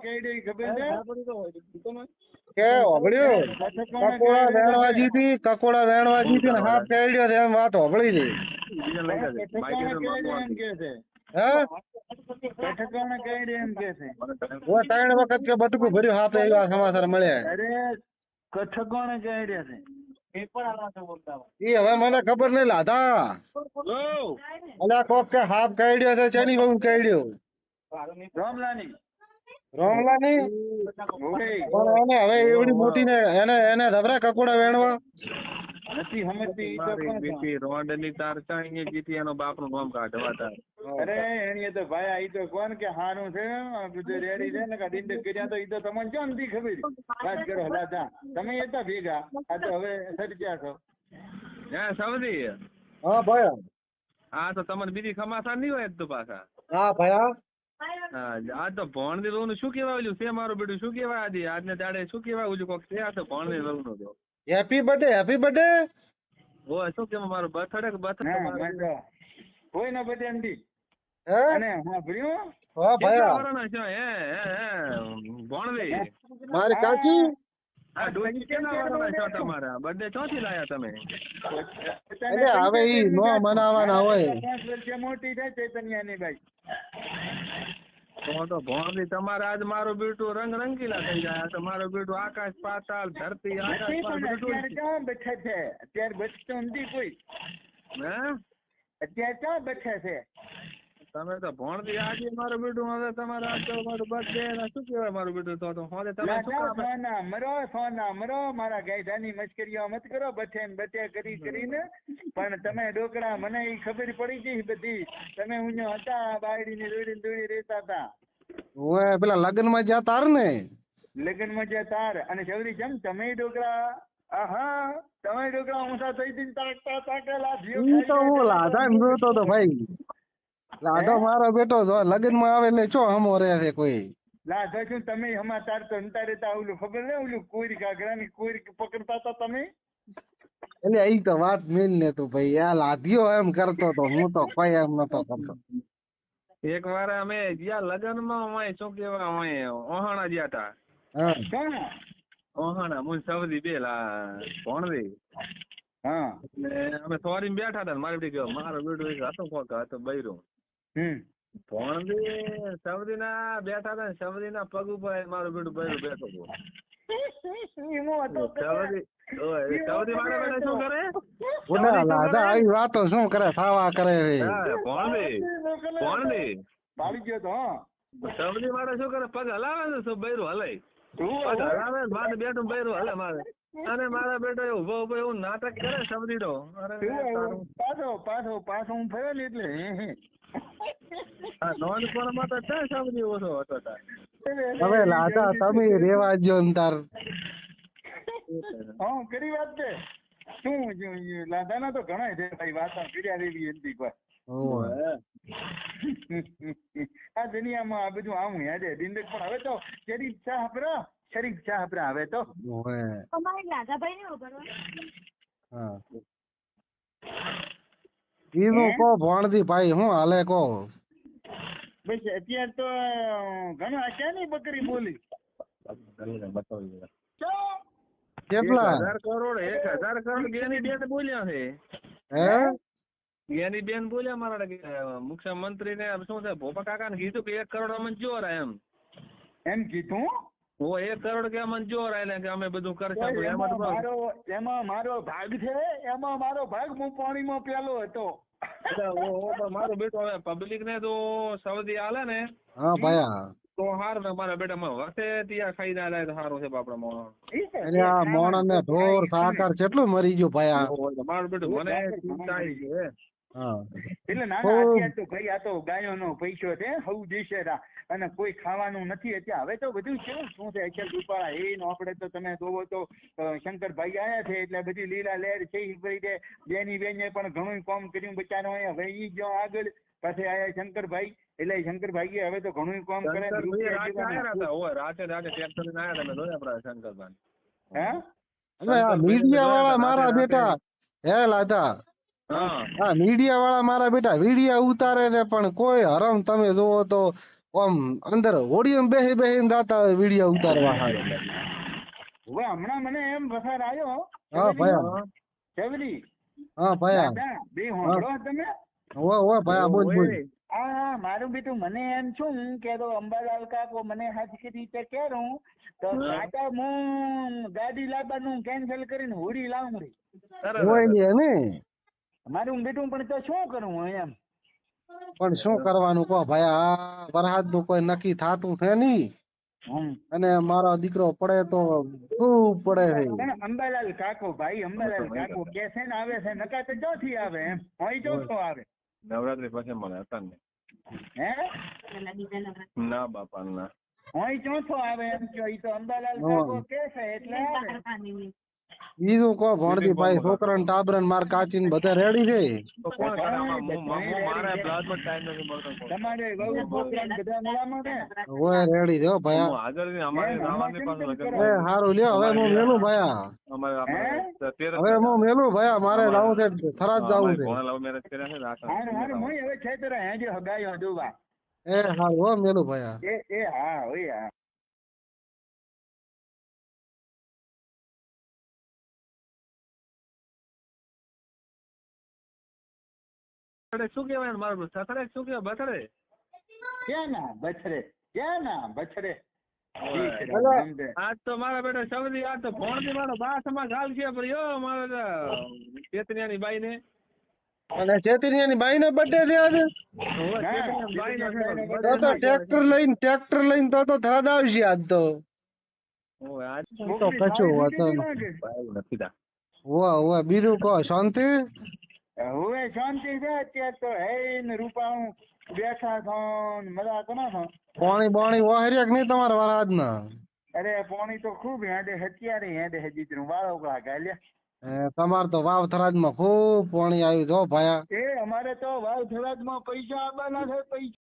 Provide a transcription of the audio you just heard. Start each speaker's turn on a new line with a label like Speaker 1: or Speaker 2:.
Speaker 1: કેડી ખબર છે
Speaker 2: કે હોભળ્યું કકોડા વેણવાજી થી ને હાફ કેડ્યો છે એમ વાત હોભળી છે હે
Speaker 1: ઠકાણા કેડી એમ કે છે
Speaker 2: ત્રણ વખત કે બટકું ભર્યું હાફ એવા સમાચાર મળ્યા
Speaker 1: અરે કઠકોણે કેડ્યા છે
Speaker 2: ઈ હવે મને ખબર નહીં લાધા અલ્યા કોક કે હાફ કેડ્યો છે ચેની બહુ કેડ્યો
Speaker 1: રામલાની
Speaker 2: રોમલા ની પણ એને હવે એવડી મોટી ને એને ધબરા કકોડા વેણવા
Speaker 1: નથી સમજતી ઈ તો કોણ
Speaker 3: રોડ ની તાર ચાઈ જીતી એનો બાપ નું નામ કાઢવા તાર
Speaker 1: અરે એની તો ભાઈ ઈ તો કોણ કે હારું છે બધું રેડી છે ને કા દિંડ કર્યા તો ઈ તો તમને કેમ નથી ખબર વાત કરો દાદા તમે હતા ભેગા આ તો હવે સર્જ્યા છો
Speaker 3: હે સવદી
Speaker 2: હા ભાઈ
Speaker 3: આ તો તમને બીજી ખમાસા નહીં હોય તો પાછા
Speaker 2: હા ભાઈ
Speaker 3: હા આ તો ભણની રોનું શું કેવાય ઓલું છે મારું બેટું શું કેવાય આજે આજને દાડે શું કેવાય ઓલું કોક છે આ તો ભણની રોનું તો
Speaker 2: હેપી બર્થડે
Speaker 3: ઓય શું કેમ મારું બર્થડે
Speaker 1: કોઈ ના બધે નથી
Speaker 2: હે
Speaker 1: અને હા ભર્યું
Speaker 2: હા ભાઈ
Speaker 3: ભણવી
Speaker 2: મારી કાચી
Speaker 3: આ ડોશી કેના વાળાના છો તમારા બર્થડે ચોથી લાયા તમે
Speaker 2: એટલે હવે ઈ નો મનાવાના હોય
Speaker 1: 5 વર્ષે મોટી થાય ચૈતન્યાની ભાઈ
Speaker 3: તો ભણવી તમારે આજ મારું બેટું રંગ રંગીલા થઈ જાય તો મારું બેટું આકાશ પાતાળ ધરતી
Speaker 1: અત્યારે ક્યાં બેઠે છે અત્યારે બચતો નથી કોઈ
Speaker 3: હે
Speaker 1: અત્યારે ક્યાં બેઠે છે
Speaker 3: તમે તો ભણતી આજે મારું બેટું હવે તમારે આજ તો મારું બર્થડે શું કહેવાય મારું બેટું તો હવે તમે
Speaker 1: સોના મરો મારા ગાયધાની મશ્કરીઓ મત કરો બથે ને બથે કરીને પણ તમે ડોકડા મને ઈ ખબર પડી ગઈ બધી તમે ઉഞ്ഞો હતા બાયડી ની દોડી રહેતા હતા
Speaker 2: ઓય પેલા લગ્ન માં જ્યાં તાર ને
Speaker 1: લગ્ન માં જ્યાં તાર અને ચૌધરી જેમ તમે ડોકડા આહા તમે ડોકડા ઊંચા થઈ હતી તાકેલા
Speaker 2: ઈ તો હું લાધા ને જોતો તો ભાઈ લાધો મારો બેટો લગ્ન માં આવે એટલે ચો હમો રહે છે કોઈ
Speaker 1: લાધો શું તમે હમા તાર તો અંતા રહેતા ઓલું ખબર ને ઓલું કોઈરી ઘાઘરાની કોઈરી પકડતા હતા તમે
Speaker 2: એટલે ઈ તો વાત મિલ ને તું ભાઈ આ લાધ્યો એમ કરતો તો હું તો કોઈ એમ નતો કરતો
Speaker 3: એક વાર અમે ગયા લગ્ન માં શું કેવાય ઓહાણા ગયા તા ઓહાણા મું સવદી બેલા ભણવી
Speaker 1: હા
Speaker 3: અમે સોરી બેઠા હતા મારી બેટી મારો બેટો એક હતો કોક હતો બૈરો ભણવી સવદી ના બેઠા હતા ને સવદી ના પગ ઉપર મારો બેટું બૈરો બેઠો હતો સવદી મારા બેટા શું કરે
Speaker 2: આવી વાતો શું કરે થાવા કરે
Speaker 3: ભણવી
Speaker 1: બાળી ગયો તો
Speaker 3: સવદી મારે શું કરે પગ હલાવે ને શું બૈરો હલાય પગ હલાવે મારે બેઠું બૈરો હલે મારે અને મારા બેટા ઉભો ઉભો એવું નાટક કરે સવદી નો પાછો હું ફર્યો ને એટલે નોંધ પર માં તો ક્યાં સવદી ઓછો હતો તાર
Speaker 2: હવે લાદા તમે રેવા જો ને તાર
Speaker 1: હા કરી વાત છે શું લાદા ના તો ઘણા છે ભાઈ વાત કર્યા રેવી એમથી કોઈ આ દુનિયામાં આ બધું આમ યાદ દિંડક પણ હવે તો શરીફ ચા હપરા હવે તો
Speaker 4: અમારે લાદાભાઈ ને ઉભરવા
Speaker 2: ઈનું કો ભણતી ભાઈ હું હાલે કો
Speaker 1: બસ અત્યારે તો ઘણું આશા બકરી બોલી
Speaker 2: કેટલા
Speaker 3: 1000 કરોડ 1000 કરોડ ગેની બેન બોલ્યા છે
Speaker 2: હે
Speaker 3: ગેની બેન બોલ્યા મારા મુખ્યમંત્રી ને શું છે ભોપા કાકા ને કીધું કે 1 કરોડ મંજૂર એમ
Speaker 1: કીધું
Speaker 3: 1 કરોડ કે મંજૂર એટલે કે અમે બધું કરશું
Speaker 1: એમાં મારો ભાગ છે એમાં મારો ભાગ હું પાણીમાં પેલો હતો
Speaker 3: મારો બેટો હવે પબ્લિક ને તો સૌદી હાલે ને
Speaker 2: હા ભાઈ
Speaker 3: તો હાર ને મારા બેટા વસે ત્યાં ખાઈ ના લાય તો સારું છે બાપડા મોણ
Speaker 2: મોણ ને ઢોર સાકર કેટલું મરી ગયું ભાઈ
Speaker 3: મારું બેટું મને ચિંતા આવી છે
Speaker 1: એટલે ના અત્યારે તો ભાઈ આ તો ગાયો નો પૈસો છે હવ દેશે અને કોઈ ખાવાનું નથી અત્યારે હવે તો બધું કેવું શું છે અત્યારે દુપાળા એ આપણે તો તમે જોવો તો શંકરભાઈ આયા છે એટલે બધી લીલા લહેર છે એ ભાઈ બેની બેને પણ ઘણું કામ કર્યું બચારો હવે ઈ જો આગળ પાછે આયા શંકરભાઈ એટલે શંકરભાઈ હવે તો ઘણું કામ કરે
Speaker 3: રાતે ટ્રેક્ટર ને આયા તમે જોયા આપડા શંકરભાઈ
Speaker 2: મીડિયા વાળા મારા બેટા હે લાદા હા મીડિયા વાળા મારા બેટા વિડિયા ઉતારે છે પણ કોઈ હરમ તમે જોવો તો આમ અંદર હોડીમાં બેહીને જાતા હોય વિડીયો ઉતારવા હારું.
Speaker 1: હવે હમણાં મને એમ વસાર આવ્યો
Speaker 2: હા ભયા.
Speaker 1: ચવલી
Speaker 2: હા ભયા.
Speaker 1: દાદા બે હોંભળો તમે
Speaker 2: ઓય ભયા બોલ બોલ.
Speaker 1: હા મારું બેટું મને એમ છું કે તો અંબાલાલ કાકો મને હાચી રીતે કેરું તો કાકા હું ગાડી લાવવાનું કેન્સલ કરીને હોડી લાવું રે
Speaker 2: હોય ને
Speaker 1: મારું બેટું પણ તો શું કરું હું એમ
Speaker 2: પણ શું કરવાનું કહો ભયા આ વરસાદ નું કોઈ નક્કી થાતું છે નહીં અને મારો દીકરો પડે તો ખૂબ પડે છે.
Speaker 1: પણ અંબાલાલ કાકો ભાઈ અંબાલાલ કાકો કે છે ને આવે છે નકા તો ચોથી આવે એમ હોય ચોથો આવે
Speaker 3: નવરાત્રી પછી મને હતા ને
Speaker 1: હે
Speaker 3: ના બાપા ના
Speaker 1: હોય ચોથો આવે એમ કે ઈ તો અંબાલાલ કાકો કે છે એટલે આવે
Speaker 2: બીજું કહો ભણતી ભાઈ છોકરા ને ટાબરા ને માર કાચી ને બધા રેડી છે.
Speaker 3: તો કોણ કરે આમાં? મારે પ્લાઝમા ટાઈમ નથી મળતો.
Speaker 1: તમારે વહુ છોકરા ને બધા મળામાં ને
Speaker 2: ઓય રેડી છે હો ભયા.
Speaker 3: હું હાજર નહીં. અમારે રાવાની પાસે લગન
Speaker 2: એ હારું લ્યો હવે હું મેલું ભયા.
Speaker 3: અમારે
Speaker 2: હવે હું મેલું ભયા મારે જાવું છે થરાદ જાવું છે.
Speaker 3: લવ મેરેજ કર્યા છે
Speaker 1: હારું હારું હું હવે છેતરા હેજે હગાયો દુવા
Speaker 2: એ હારું હો મેલું ભયા.
Speaker 1: એ હા ઓય હા
Speaker 3: શું કેવાય મારું સથડે શું કેવાય બથડે
Speaker 1: ક્યાં ના બછડે ક્યાં ના બછડે
Speaker 3: આજ તો મારા બેટા સમજી આજ તો ફોન થી મારો બાસમાં ગાલ છે પણ યો મારે ચેતનિયાની બાઈ ને
Speaker 2: અને ચેતનિયાની બાઈ નો બર્થડે છે આજે. તો ટ્રેક્ટર લઈને તો થરાદ આવશે આજ તો. તો કશું હોતો
Speaker 3: નથી.
Speaker 2: ઓવા બીજું કહો શાંતિ.
Speaker 1: હવે શાંતિ છે અત્યારે તો હે ને રૂપાણું બેઠા છો ને મજા કરો છો.
Speaker 2: પાણી વાહર્યા કે નહીં તમારા વરસાદ ના?
Speaker 1: અરે પાણી તો ખૂબ હેડે અત્યારે હેડે હજી વાળો ગાલ્યા
Speaker 2: તમારે તો વાવ થરાદ માં ખૂબ પાણી આવ્યું જો ભાયા.
Speaker 1: એ અમારે તો વાવ થરાદ માં પૈસા આવવાના છે પૈસા